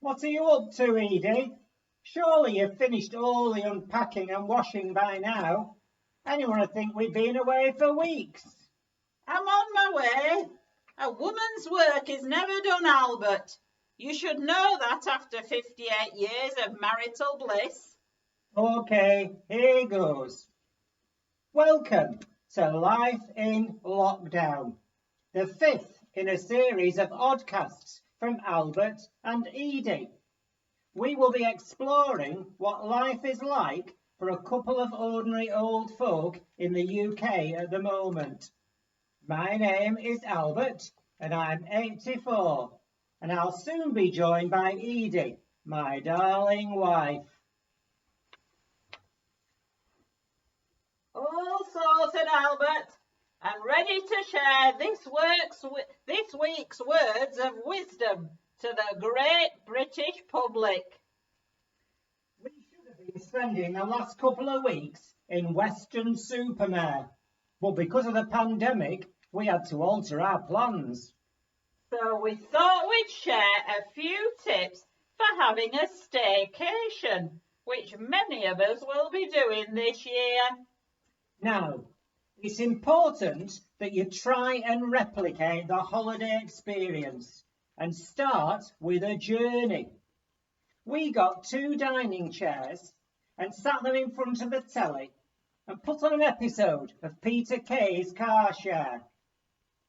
What are you up to, Edie? Surely you've finished all the unpacking and washing by now. Anyone would think we've been away for weeks. I'm on my way. A woman's work is never done, Albert. You should know that after 58 years of marital bliss. OK, here goes. Welcome to Life in Lockdown, the fifth in a series of oddcasts from Albert and Edie. We will be exploring what life is like for a couple of ordinary old folk in the UK at the moment. My name is Albert and I'm 84, and I'll soon be joined by Edie, my darling wife. All sorted, Albert, and ready to share this week's words of wisdom to the great British public. We should have been spending the last couple of weeks in Weston-super-Mare, but because of the pandemic, we had to alter our plans. So we thought we'd share a few tips for having a staycation, which many of us will be doing this year. Now, it's important that you try and replicate the holiday experience and start with a journey. We got 2 dining chairs and sat them in front of the telly and put on an episode of Peter Kay's Car Share.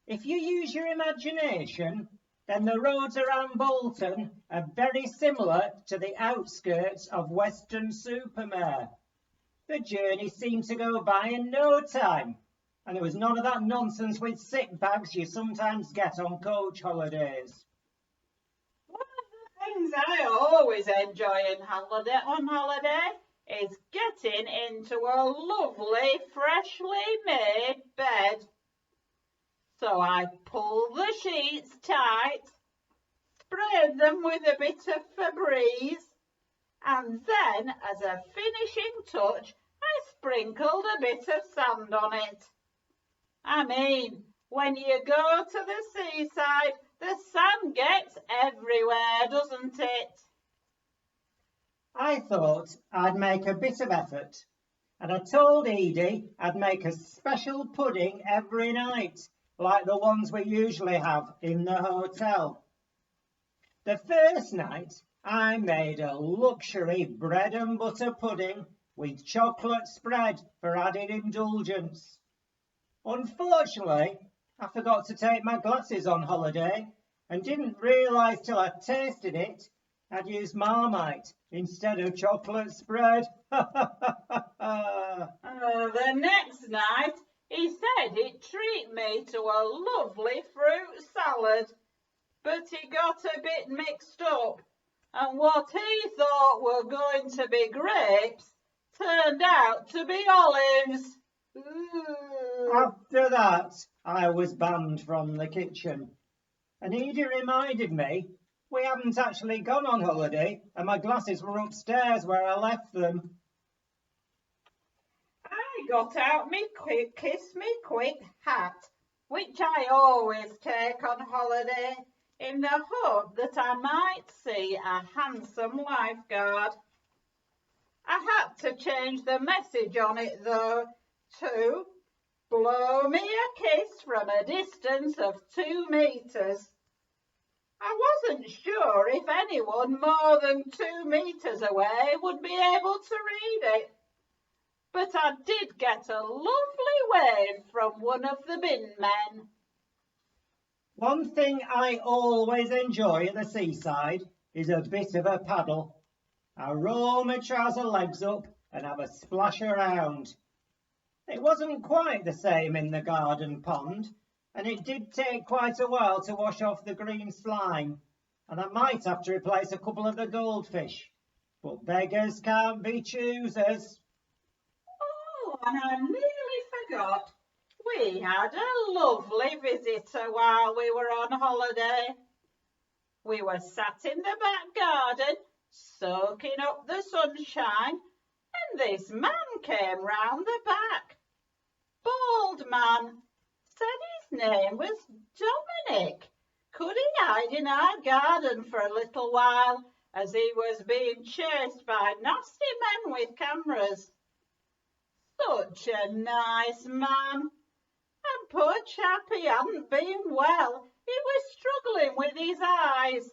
If you use your imagination, then the roads around Bolton are very similar to the outskirts of Weston-super-Mare. The journey seemed to go by in no time, and there was none of that nonsense with sick bags you sometimes get on coach holidays. One of the things I always enjoy on holiday is getting into a lovely, freshly made bed. So I pull the sheets tight, sprayed them with a bit of Febreze, and then, as a finishing touch, I sprinkled a bit of sand on it. I mean, when you go to the seaside, the sand gets everywhere, doesn't it? I thought I'd make a bit of effort, and I told Edie I'd make a special pudding every night, like the ones we usually have in the hotel. The first night, I made a luxury bread and butter pudding with chocolate spread for added indulgence. Unfortunately, I forgot to take my glasses on holiday and didn't realise till I tasted it I'd used Marmite instead of chocolate spread. The next night, he said he'd treat me to a lovely fruit salad, but he got a bit mixed up, and what he thought were going to be grapes turned out to be olives. Ooh. After that, I was banned from the kitchen, and Edie reminded me we hadn't actually gone on holiday, and my glasses were upstairs where I left them. I got out me kiss me quick hat, which I always take on holiday, in the hope that I might see a handsome lifeguard. I had to change the message on it though, to blow me a kiss from a distance of 2 meters. I wasn't sure if anyone more than 2 meters away would be able to read it, but I did get a lovely wave from one of the bin men. One thing I always enjoy at the seaside is a bit of a paddle. I roll my trouser legs up and have a splash around. It wasn't quite the same in the garden pond, and it did take quite a while to wash off the green slime, and I might have to replace a couple of the goldfish. But beggars can't be choosers. Oh, and I nearly forgot. We had a lovely visitor while we were on holiday. We were sat in the back garden, soaking up the sunshine, and this man came round the back. Bald man. Said his name was Dominic. Could he hide in our garden for a little while as he was being chased by nasty men with cameras. Such a nice man. And poor chap, he hadn't been well. He was struggling with his eyes.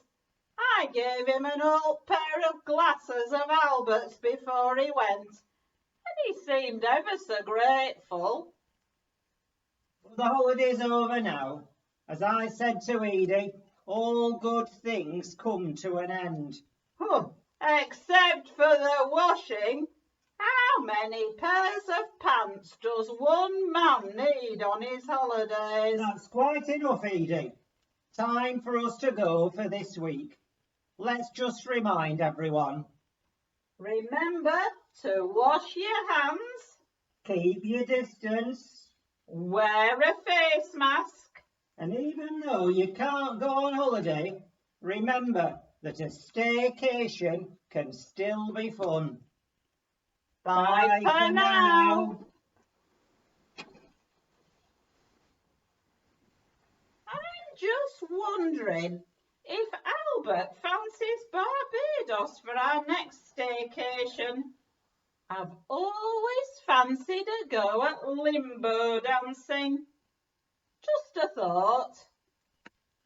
I gave him an old pair of glasses of Albert's before he went, and he seemed ever so grateful. The holiday's over now. As I said to Edie, all good things come to an end. Except for the washing. How many pairs of pants does one man need on his holidays? That's quite enough, Edie. Time for us to go for this week. Let's just remind everyone. Remember to wash your hands. Keep your distance. Wear a face mask. And even though you can't go on holiday, remember that a staycation can still be fun. Bye for now. I'm just wondering if Albert fancies Barbados for our next staycation. I've always fancied a go at limbo dancing. Just a thought.